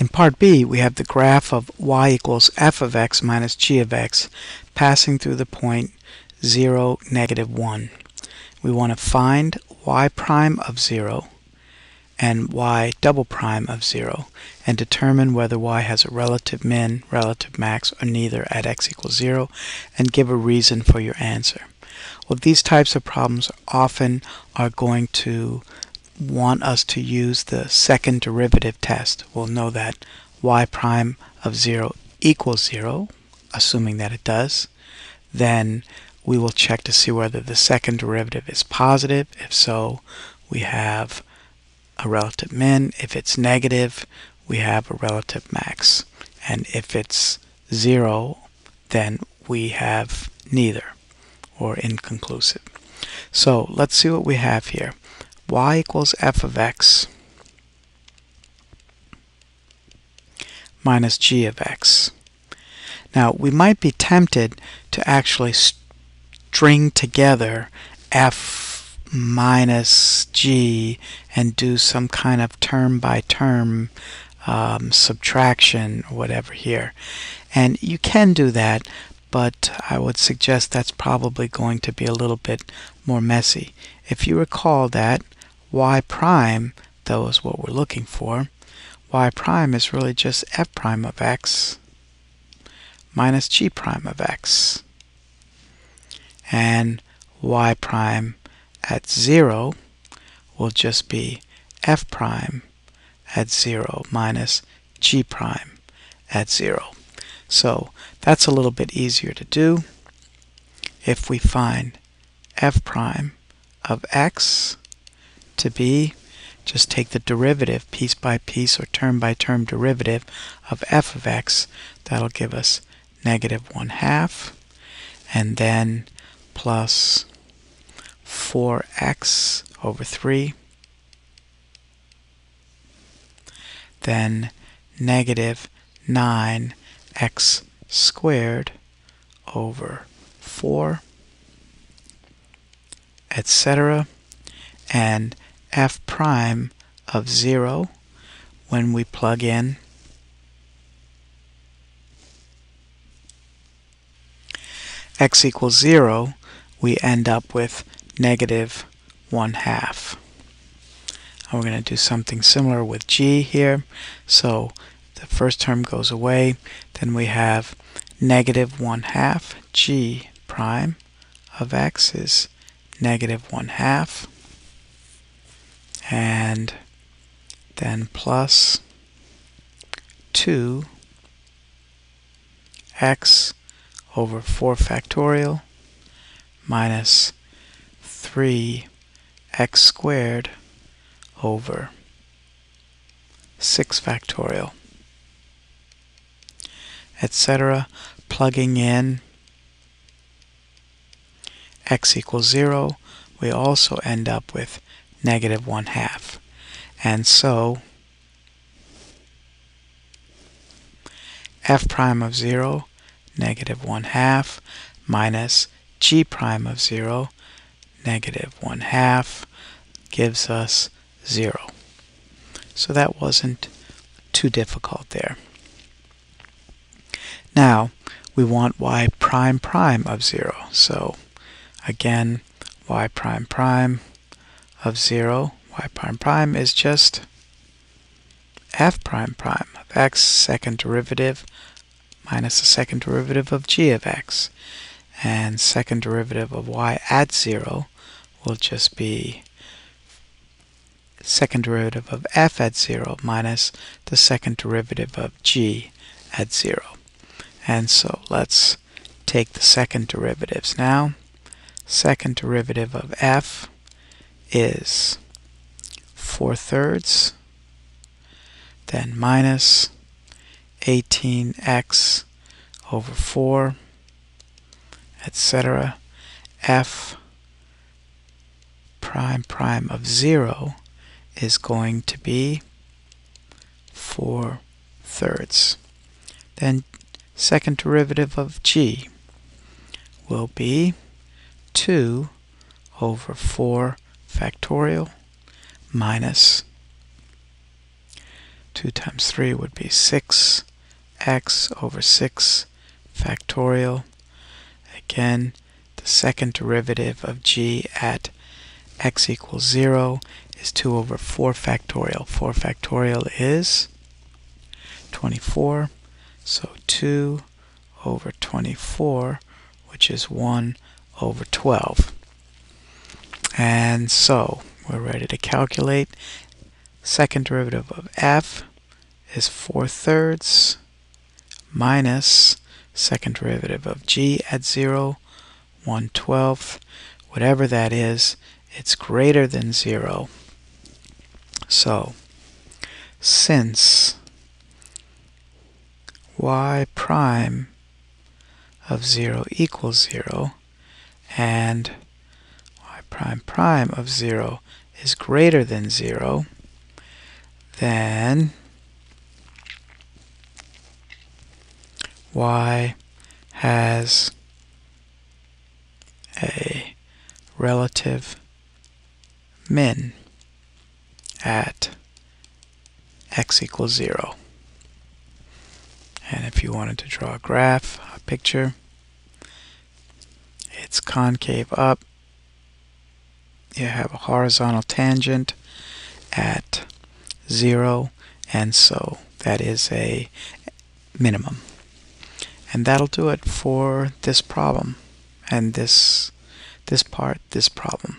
In part B, we have the graph of y equals f of x minus g of x passing through the point 0, -1. We want to find y prime of 0 and y double prime of 0 and determine whether y has a relative min, relative max, or neither at x equals 0, and give a reason for your answer. Well, these types of problems often are going to want us to use the second derivative test. We'll know that y prime of 0 equals 0, assuming that it does. Then we will check to see whether the second derivative is positive. If so, we have a relative min. If it's negative, we have a relative max. And if it's 0, then we have neither, or inconclusive. So let's see what we have here. Y equals f of x minus g of x. Now, we might be tempted to actually string together f minus g and do some kind of term-by-term subtraction or whatever here. And you can do that, but I would suggest that's probably going to be a little bit more messy. If you recall that y prime, though, is what we're looking for, y prime is really just f prime of x minus g prime of x. And y prime at 0 will just be f prime at 0 minus g prime at 0. So that's a little bit easier to do. If we find f prime of x to be, just take the derivative, piece by piece or term by term derivative of f of x. That'll give us -1/2, and then plus 4x over 3, then -9x squared over 4, etc. And f prime of 0, when we plug in x equals 0, we end up with -1/2. And we're going to do something similar with g here. So the first term goes away. Then we have -1/2 g prime of x is -1/2. And then plus 2x over 4 factorial minus 3x squared over 6 factorial, etc. Plugging in x equals 0, we also end up with -1/2. And so f prime of 0, -1/2, minus g prime of 0, -1/2, gives us 0. So that wasn't too difficult there. Now we want y prime prime of 0. So again, y prime prime of 0, y prime prime is just f prime prime of x, second derivative, minus the second derivative of g of x. And second derivative of y at 0 will just be second derivative of f at 0 minus the second derivative of g at 0. And so let's take the second derivatives now. Second derivative of f is 4/3, then minus 18x over 4, etc. f prime prime of 0 is going to be 4/3. Then second derivative of g will be 2 over 4 factorial minus 2 times 3 would be 6x over 6 factorial. Again, the second derivative of g at x equals 0 is 2 over 4 factorial. 4 factorial is 24. So 2 over 24, which is 1 over 12. And so we're ready to calculate. Second derivative of f is 4/3 minus second derivative of g at 0, 1/12. Whatever that is, it's greater than 0. So since y prime of 0 equals 0 and y prime prime of 0 is greater than 0, then y has a relative min at x equals 0. And if you wanted to draw a graph, a picture, it's concave up. You have a horizontal tangent at 0, and so that is a minimum. And that'll do it for this problem and this problem.